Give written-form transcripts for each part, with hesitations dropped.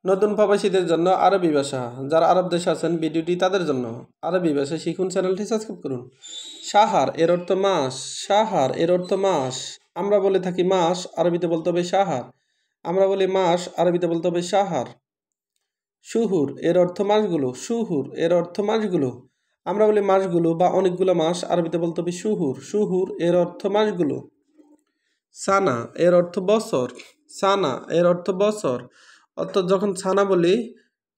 নতুন প্রবাসীদের জন্য আরবি ভাষা, যারা আরব দেশে আছেন ভিডিওটি তাদের জন্য। আরবি ভাষা শিখুন, চ্যানেলটি সাবস্ক্রাইব করুন। শাহর এর অর্থ মাস। শাহর এর অর্থ মাস। আমরা বলে থাকি মাস, আরবিতে বলতে হবে শাহর। আমরা বলি মাস, আরবিতে বলতে হবে শাহর। শুহুর এর অর্থ মাসগুলো। শুহুর এর অর্থ মাসগুলো। আমরা বলি মাসগুলো বা অনেকগুলো মাস, আরবিতে বলতে হবে শুহুর। শুহুর এর অর্থ মাসগুলো। সানা এর অর্থ বছর। সানা এর অর্থ বছর। অর্থাৎ যখন সানা বলি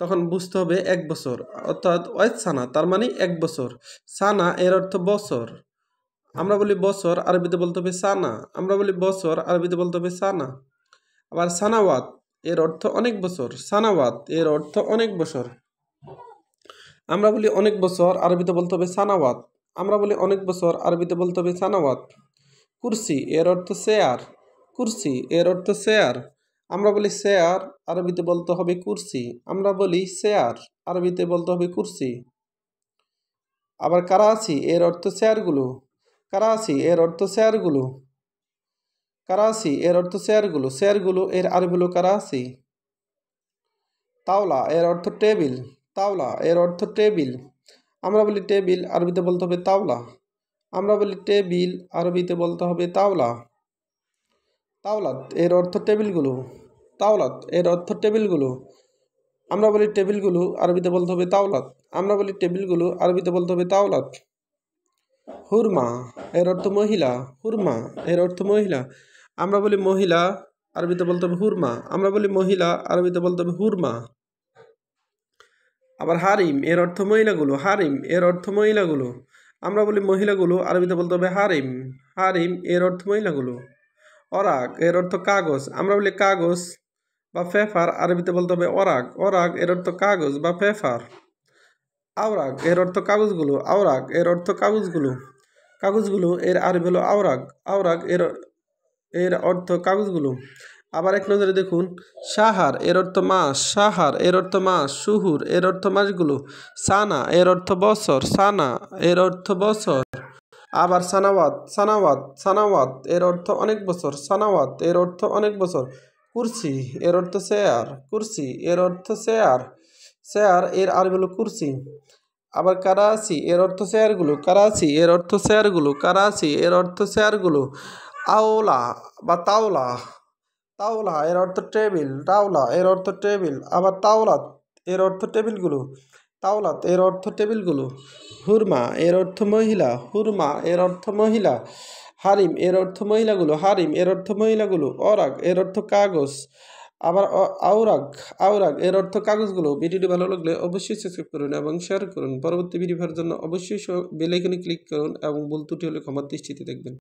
তখন বুঝতে হবে 1 বছর, অর্থাৎ ওয়াইদ সানা তার মানে 1 বছর। সানা এর অর্থ বছর। আমরা বলি বছর, আরবিতে বলতে হবে সানা। আমরা বলি বছর, আরবিতে বলতে হবে সানা। আবার সানাওয়াত এর অর্থ অনেক বছর। সানাওয়াত এর অর্থ অনেক বছর। আমরা বলি অনেক বছর, আরবিতে বলতে হবে সানাওয়াত। আমরা বলি অনেক বছর, আরবিতে বলতে হবে সানাওয়াত। কুরসি এর অর্থ চেয়ার। কুরসি এর অর্থ চেয়ার। আমরা বলি চেয়ার, আরবিতে বলতে হবে কুরসি। আমরা বলি চেয়ার, আরবিতে বলতে হবে কুরসি। আবার কারাচি এর অর্থ চেয়ারগুলো। কারাচি এর অর্থ চেয়ারগুলো। কারাচি এর অর্থ চেয়ারগুলো। চেয়ারগুলো এর আরবি হলো কারাচি। তাওলা এর অর্থ টেবিল। তাওলা এর অর্থ টেবিল। আমরা বলি টেবিল, আরবিতে বলতে হবে তাওলা। আমরা বলি টেবিল, আরবিতে বলতে হবে তাওলা। তাওলাত এর অর্থ টেবিলগুলো। তাওলাত এর অর্থ টেবিলগুলো। আমরা বলি টেবিলগুলো, আরবিতে বলতে হবে তাওলাত। আমরা বলি টেবিলগুলো, আরবিতে বলতে হবে তাওলাত। হুরমা এর অর্থ মহিলা। হুরমা এর অর্থ মহিলা। আমরা বলি মহিলা, আরবিতে বলতে হবে হুরমা। আমরা বলি মহিলা, আরবিতে বলতে হবে হুরমা। আবার হারিম এর অর্থ মহিলাগুলো। হারিম এর অর্থ মহিলাগুলো। আমরা বলি মহিলাগুলো, আরবিতে বলতে হবে হারিম। হারিম এর অর্থ মহিলাগুলো। অরাক এর অর্থ কাগজ। আমরা বলি কাগজ বা পেপার, আরবিতে বলতে হবে অরাক। অরাক এর অর্থ কাগজ বা পেপার। আওরাক এর অর্থ কাগজগুলো। আওরাক এর অর্থ কাগজগুলো। কাগজগুলো এর আরবি হলো আওরাক। আওরাক এর এর অর্থ কাগজগুলো। আবার এক নজরে দেখুন, সাহার এর অর্থ মাস। সাহার এর অর্থ মাস। শুহুর এর অর্থ মাসগুলো। সানা এর অর্থ বছর। সানা এর অর্থ বছর। আবার সানাওয়াত। সানাওয়াত সানাওয়াত এর অর্থ অনেক বছর। সানাওয়াত এর অর্থ অনেক বছর। কুরসি এর অর্থ চেয়ার। কুরসি এর অর্থ চেয়ার। চেয়ার এর আরবি হলো কুরসি। আবার কারাচি এর অর্থ চেয়ারগুলো। কারাচি এর অর্থ চেয়ারগুলো। কারাচি এর অর্থ চেয়ারগুলো। আওলা বা তাওলা। তাওলা এর অর্থ টেবিল। তাওলা এর অর্থ টেবিল। আবার তাওলাত এর অর্থ টেবিলগুলো। তাওলাত এর অর্থ টেবিলগুলো। হুরমা এর অর্থ মহিলা। হুরমা এর অর্থ মহিলা। হারিম এর অর্থ মহিলাগুলো। হারিম এর অর্থ মহিলাগুলো। অরাক এর অর্থ কাগজ। আবার আওরাক। আওরাক এর অর্থ কাগজগুলো। ভিডিওটি ভালো লাগলে অবশ্যই সাবস্ক্রাইব করুন এবং শেয়ার করুন। পরবর্তী ভিডিও পাওয়ার জন্য অবশ্যই বেল আইকনে ক্লিক করুন এবং ভুল ত্রুটি হলে ক্ষমার দৃষ্টিতে দেখবেন।